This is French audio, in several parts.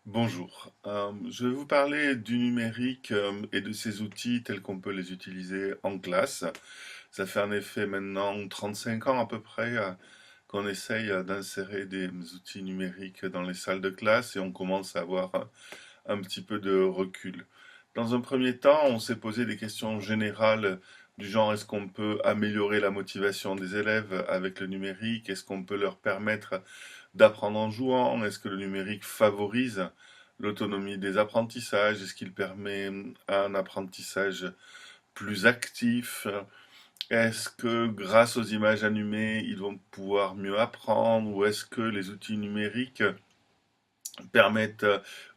Bonjour, je vais vous parler du numérique et de ses outils tels qu'on peut les utiliser en classe. Ça fait en effet maintenant 35 ans à peu près qu'on essaye d'insérer des outils numériques dans les salles de classe et on commence à avoir un petit peu de recul. Dans un premier temps, on s'est posé des questions générales du genre est-ce qu'on peut améliorer la motivation des élèves avec le numérique? Est-ce qu'on peut leur permettre d'apprendre en jouant? Est-ce que le numérique favorise l'autonomie des apprentissages? Est-ce qu'il permet un apprentissage plus actif? Est-ce que grâce aux images animées, ils vont pouvoir mieux apprendre? Ou est-ce que les outils numériques permettent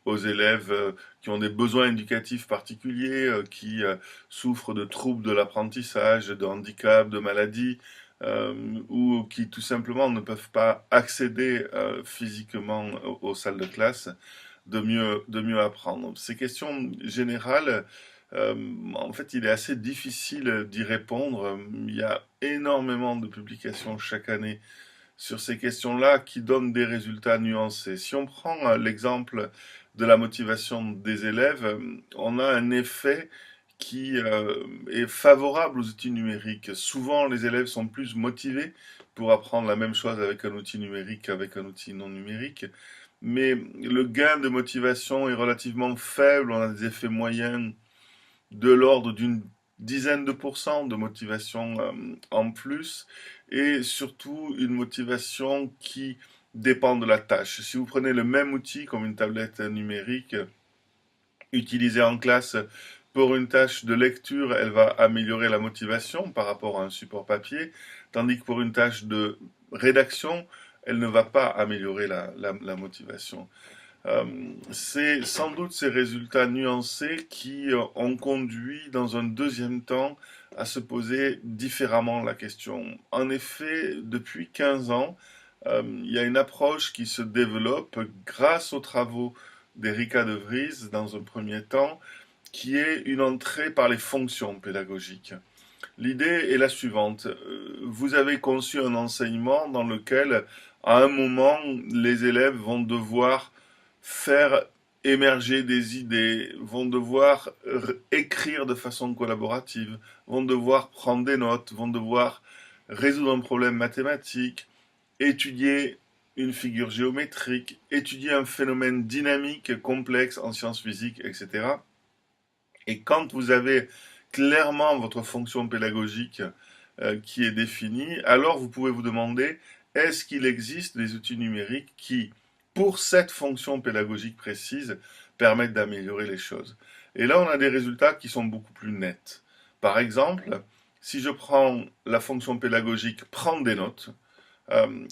aux élèves qui ont des besoins éducatifs particuliers, qui souffrent de troubles de l'apprentissage, de handicap, de maladies, ou qui tout simplement ne peuvent pas accéder physiquement aux salles de classe, de mieux apprendre. Ces questions générales, euh, en fait, il est assez difficile d'y répondre. Il y a énormément de publications chaque année sur ces questions-là qui donnent des résultats nuancés. Si on prend l'exemple de la motivation des élèves, on a un effet qui est favorable aux outils numériques. Souvent, les élèves sont plus motivés pour apprendre la même chose avec un outil numérique qu'avec un outil non numérique. Mais le gain de motivation est relativement faible. On a des effets moyens de l'ordre d'une dizaine de pourcents de motivation en plus et surtout une motivation qui dépend de la tâche. Si vous prenez le même outil comme une tablette numérique utilisée en classe pour une tâche de lecture, elle va améliorer la motivation par rapport à un support papier, tandis que pour une tâche de rédaction, elle ne va pas améliorer la motivation. Euh, c'est sans doute ces résultats nuancés qui ont conduit dans un deuxième temps à se poser différemment la question. En effet, depuis 15 ans, il y a une approche qui se développe grâce aux travaux d'Erika de Vries dans un premier temps, qui est une entrée par les fonctions pédagogiques. L'idée est la suivante. Vous avez conçu un enseignement dans lequel, à un moment, les élèves vont devoir faire émerger des idées, vont devoir écrire de façon collaborative, vont devoir prendre des notes, vont devoir résoudre un problème mathématique, étudier une figure géométrique, étudier un phénomène dynamique complexe en sciences physiques, etc. Et quand vous avez clairement votre fonction pédagogique qui est définie, alors vous pouvez vous demander, est-ce qu'il existe des outils numériques qui, pour cette fonction pédagogique précise, permettent d'améliorer les choses? Et là, on a des résultats qui sont beaucoup plus nets. Par exemple, si je prends la fonction pédagogique prendre des notes,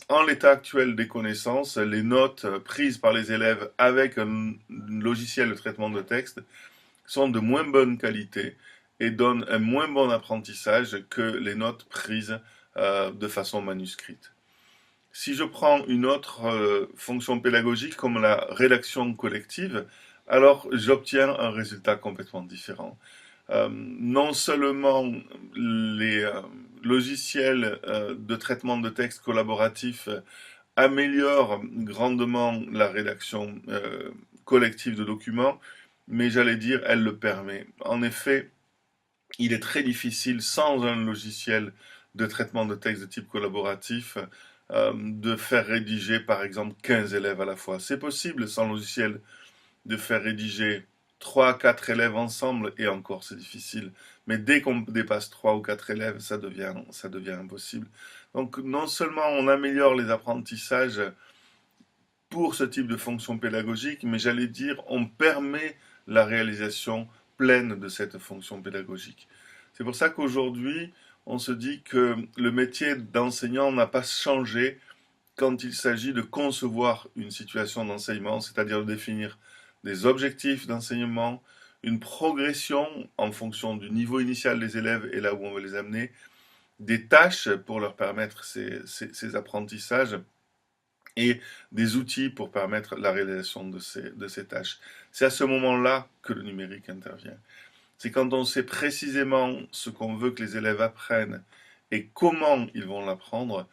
en l'état actuel des connaissances, les notes prises par les élèves avec un logiciel de traitement de texte sont de moins bonne qualité et donnent un moins bon apprentissage que les notes prises de façon manuscrite. Si je prends une autre fonction pédagogique comme la rédaction collective, alors j'obtiens un résultat complètement différent. Non seulement les logiciels de traitement de texte collaboratif améliorent grandement la rédaction collective de documents, mais j'allais dire, elle le permet. En effet, il est très difficile, sans un logiciel de traitement de texte de type collaboratif, de faire rédiger, par exemple, 15 élèves à la fois. C'est possible, sans logiciel, de faire rédiger 3 à 4 élèves ensemble, et encore, c'est difficile. Mais dès qu'on dépasse 3 ou 4 élèves, ça devient impossible. Donc, non seulement on améliore les apprentissages pour ce type de fonction pédagogique, mais j'allais dire, on permet la réalisation pleine de cette fonction pédagogique. C'est pour ça qu'aujourd'hui, on se dit que le métier d'enseignant n'a pas changé quand il s'agit de concevoir une situation d'enseignement, c'est-à-dire de définir des objectifs d'enseignement, une progression en fonction du niveau initial des élèves et là où on veut les amener, des tâches pour leur permettre ces apprentissages et des outils pour permettre la réalisation de ces tâches. C'est à ce moment-là que le numérique intervient. C'est quand on sait précisément ce qu'on veut que les élèves apprennent et comment ils vont l'apprendre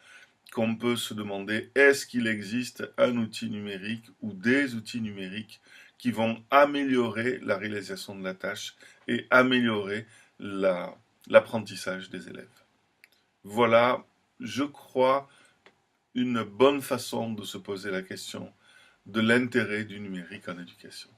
qu'on peut se demander, est-ce qu'il existe un outil numérique ou des outils numériques qui vont améliorer la réalisation de la tâche et améliorer l'apprentissage des élèves. Voilà, je crois, une bonne façon de se poser la question de l'intérêt du numérique en éducation.